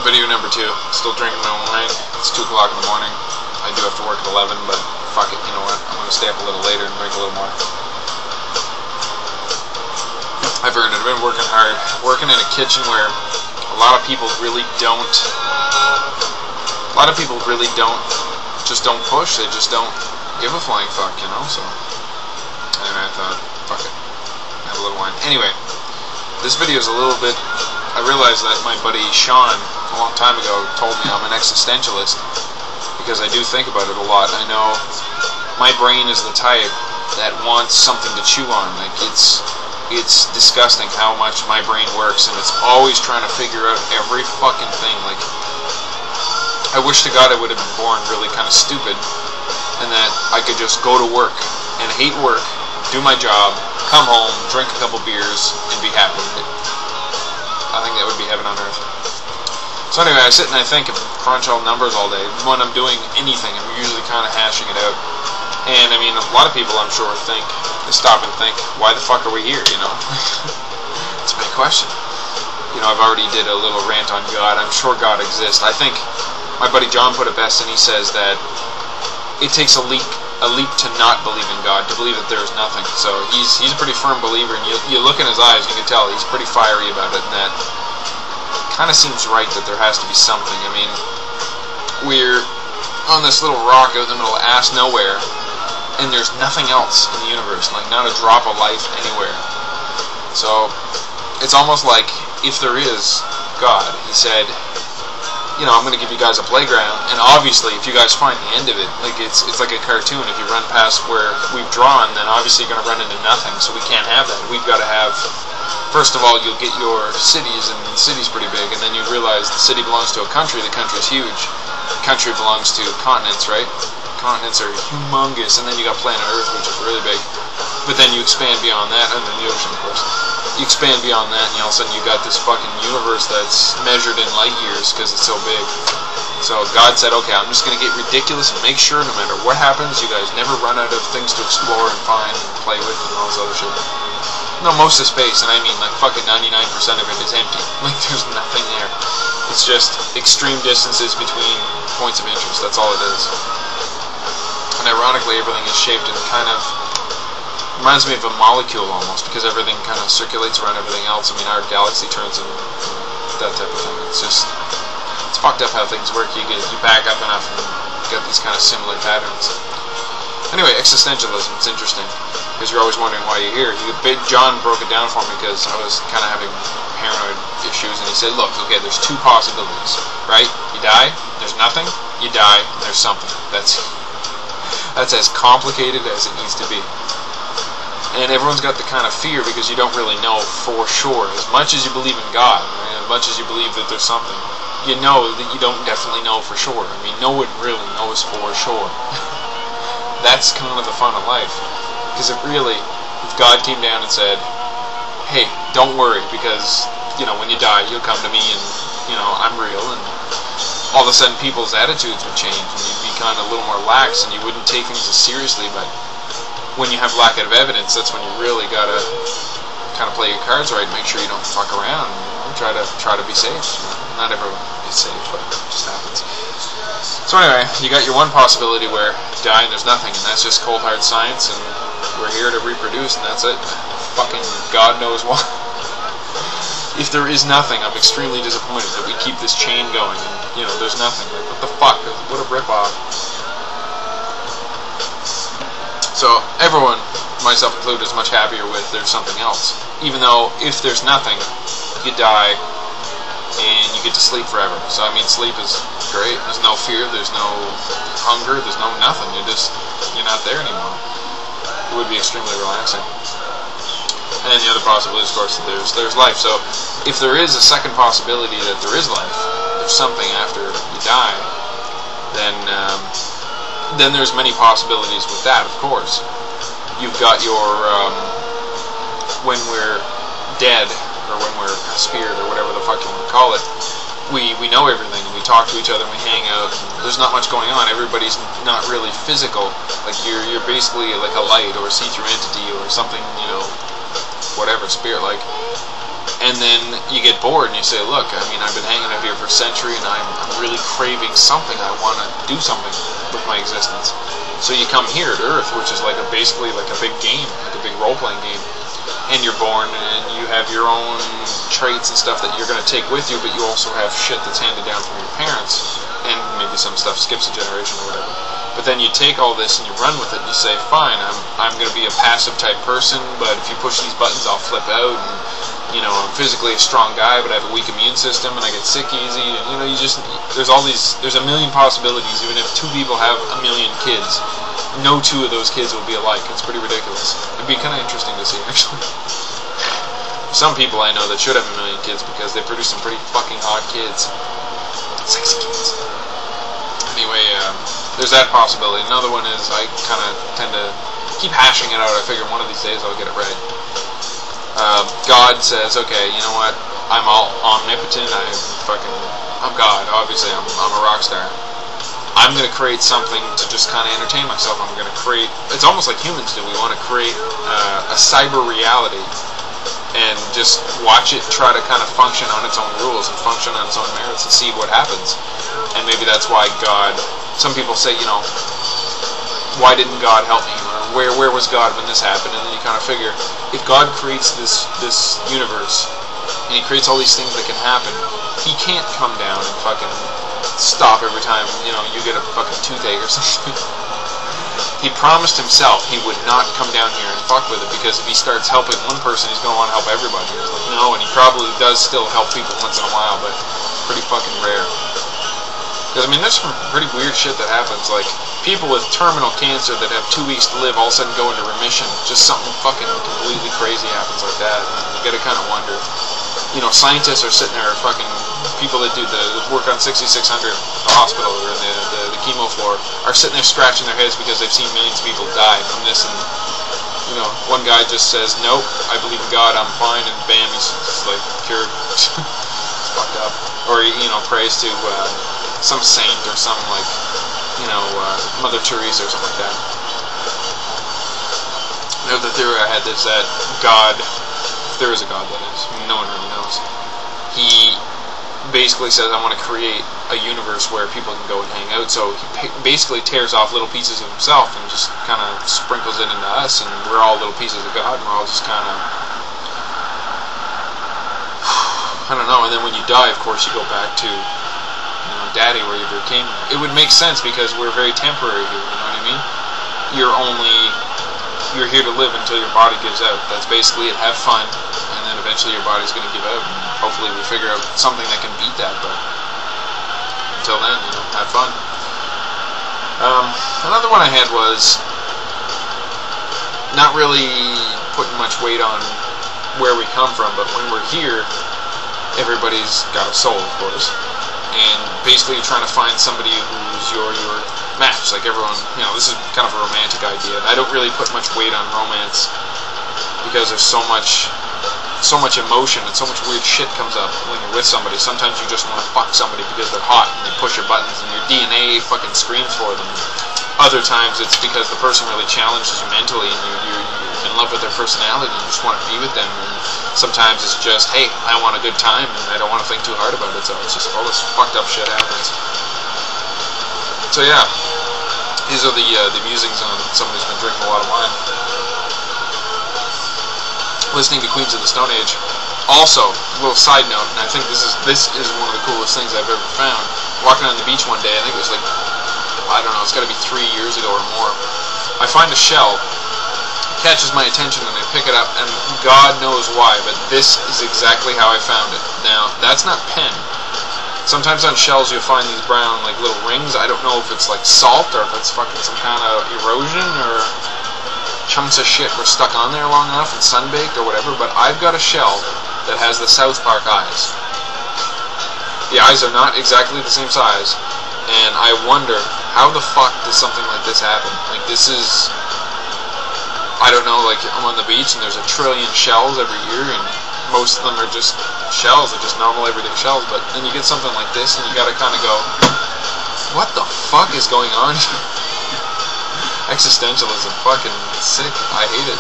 Video number 2. Still drinking my wine. It's 2 o'clock in the morning. I do have to work at 11, but fuck it, you know what? I'm going to stay up a little later and drink a little more. I've earned it. I've been working hard. Working in a kitchen where a lot of people really don't just don't push. They just don't give a flying fuck, you know? So, anyway, I thought, fuck it. Have a little wine. Anyway, this video is a little bit... I realized that my buddy Sean, a long time ago, told me I'm an existentialist, because I do think about it a lot. I know my brain is the type that wants something to chew on. Like, it's disgusting how much my brain works, and it's always trying to figure out every fucking thing. Like, I wish to God I would have been born really kind of stupid, and that I could just go to work and hate work, do my job, come home, drink a couple beers, and be happy. I think that would be heaven on earth. So anyway, I sit and I think and crunch all numbers all day. When I'm doing anything, I'm usually kind of hashing it out. And I mean, a lot of people, I'm sure, they stop and think, why the fuck are we here, you know? It's a big question. You know, I've already did a little rant on God. I'm sure God exists. I think my buddy John put it best, and he says that it takes a leap to not believe in God, to believe that there is nothing. So he's a pretty firm believer, and you look in his eyes, you can tell he's pretty fiery about it, and that kind of seems right, that there has to be something. I mean, we're on this little rock out in the middle of ass nowhere, and there's nothing else in the universe, like not a drop of life anywhere. So it's almost like, if there is God, he said, you know, I'm going to give you guys a playground, and obviously, if you guys find the end of it, like it's like a cartoon. If you run past where we've drawn, then obviously you're going to run into nothing, so we can't have that. We've got to have, first of all, you'll get your cities, and the city's pretty big, and then you realize the city belongs to a country, the country's huge. The country belongs to continents, right? Continents are humongous, and then you got planet Earth, which is really big. But then you expand beyond that, and then the ocean, of course. You expand beyond that, and all of a sudden you got this fucking universe that's measured in light years because it's so big. So God said, okay, I'm just going to get ridiculous and make sure no matter what happens, you guys never run out of things to explore and find and play with and all this other shit. No, most of space, and I mean like fucking 99% of it is empty. Like there's nothing there. It's just extreme distances between points of interest. That's all it is. And ironically, everything is shaped in kind of... reminds me of a molecule almost, because everything kind of circulates around everything else. I mean, our galaxy turns in that type of thing. It's just, it's fucked up how things work. You back up enough and you get these kind of similar patterns. Anyway, existentialism, it's interesting, because you're always wondering why you're here. John broke it down for me because I was kind of having paranoid issues, and he said, look, okay, there's 2 possibilities, right? You die, there's nothing. You die, there's something. That's as complicated as it needs to be. And everyone's got the kind of fear because you don't really know for sure. As much as you believe in God, right, as much as you believe that there's something, you know that you don't definitely know for sure. I mean, no one really knows for sure. That's kind of the fun of life. Because if God came down and said, hey, don't worry, because, you know, when you die, you'll come to me and, you know, I'm real, and all of a sudden people's attitudes would change, and you'd be kind of a little more lax, and you wouldn't take things as seriously, but when you have lack of evidence, that's when you really gotta kind of play your cards right, make sure you don't fuck around, you know, try to be safe. Not everyone is safe, but it just happens. So anyway, you got your one possibility where you die and there's nothing, and that's just cold hard science, and we're here to reproduce, and that's it. Fucking God knows why. If there is nothing, I'm extremely disappointed that we keep this chain going, and, you know, there's nothing. Like, what the fuck? What a ripoff. So everyone, myself included, is much happier with there's something else. Even though if there's nothing, you die and you get to sleep forever. So I mean, sleep is great. There's no fear, there's no hunger, there's no nothing. You're not there anymore. It would be extremely relaxing. And then the other possibility, of course, that there's life. So if there is a second possibility that there is life, there's something after you die, then there's many possibilities with that, of course. You've got your, when we're dead, or when we're spirit, or whatever the fuck you want to call it, we know everything, and we talk to each other, and we hang out, and there's not much going on. Everybody's not really physical. Like, you're basically like a light, or a see-through entity, or something, you know, whatever, spirit-like. And then you get bored and you say, look, I mean, I've been hanging out here for a century and I'm really craving something. I want to do something with my existence. So you come here to Earth, which is like basically like a big game, like a big role-playing game. And you're born and you have your own traits and stuff that you're going to take with you, but you also have shit that's handed down from your parents. And maybe some stuff skips a generation or whatever. But then you take all this and you run with it and you say, fine, I'm going to be a passive type person, but if you push these buttons I'll flip out, and you know, I'm physically a strong guy, but I have a weak immune system, and I get sick easy, and you know, there's a million possibilities. Even if two people have a million kids, no two of those kids will be alike. It's pretty ridiculous. It'd be kind of interesting to see, actually. Some people I know that should have a million kids because they produce some pretty fucking hot kids. Sexy kids. Anyway, there's that possibility. Another one is I kind of tend to keep hashing it out. I figure one of these days I'll get it right. God says, okay, you know what? I'm all omnipotent. I'm God. Obviously, I'm a rock star. I'm going to create something to just kind of entertain myself. I'm going to create. It's almost like humans do. We want to create a cyber reality and just watch it try to kind of function on its own rules and function on its own merits and see what happens. And maybe that's why God. Some people say, you know, why didn't God help me? Or where was God when this happened? And then you kind of figure, if God creates this universe, and He creates all these things that can happen, He can't come down and fucking stop every time, you know, you get a fucking toothache or something. He promised Himself He would not come down here and fuck with it, because if He starts helping one person, He's going to want to help everybody. He's like, no, and He probably does still help people once in a while, but pretty fucking rare. Because, I mean, there's some pretty weird shit that happens. Like, people with terminal cancer that have 2 weeks to live all of a sudden go into remission. Just something fucking completely crazy happens like that. And you gotta kind of wonder. You know, scientists are sitting there, fucking people that do the work on 6600, the hospital, or in the chemo floor, are sitting there scratching their heads because they've seen millions of people die from this. And, you know, one guy just says, nope, I believe in God, I'm fine, and bam, he's like cured. It's fucked up. Or, you know, prays to some saint or some, like, you know, Mother Teresa or something like that. Another theory I had is that God, if there is a God, that is, no one really knows, He basically says, I want to create a universe where people can go and hang out. So He basically tears off little pieces of Himself and just kind of sprinkles it into us, and we're all little pieces of God, and we're all just kind of, I don't know. And then when you die, of course, you go back to, you know, Daddy, where you came. It would make sense because we're very temporary here. You know what I mean? You're here to live until your body gives out. That's basically it. Have fun, and then eventually your body's going to give out. And hopefully, we figure out something that can beat that. But until then, you know, have fun. Another one I had was not really putting much weight on where we come from, but when we're here, everybody's got a soul, of course, and basically you're trying to find somebody who's your match. Like everyone, you know, this is kind of a romantic idea. I don't really put much weight on romance because there's so much emotion and so much weird shit comes up when you're with somebody. Sometimes you just want to fuck somebody because they're hot and you push your buttons and your DNA fucking screams for them. Other times it's because the person really challenges you mentally and you're in love with their personality and you just want to be with them. And sometimes it's just, hey, I want a good time and I don't want to think too hard about it. So it's just all this fucked up shit happens. So yeah, these are the musings on somebody who's been drinking a lot of wine. Listening to Queens of the Stone Age. Also, a little side note, and I think this is one of the coolest things I've ever found. Walking on the beach one day, I think it was like, I don't know, it's got to be 3 years ago or more. I find a shell, catches my attention, and I pick it up, and God knows why, but this is exactly how I found it. Now, that's not pen. Sometimes on shells you'll find these brown, like, little rings. I don't know if it's like salt or if it's fucking some kind of erosion or chunks of shit were stuck on there long enough and sunbaked or whatever, but I've got a shell that has the South Park eyes. The eyes are not exactly the same size, and I wonder, how the fuck does something like this happen? Like, this is, I don't know, like, I'm on the beach and there's 1 trillion shells every year, and most of them are just shells, they're just normal everyday shells, but then you get something like this and you gotta kind of go, what the fuck is going on here? Existentialism, fucking sick. I hate it.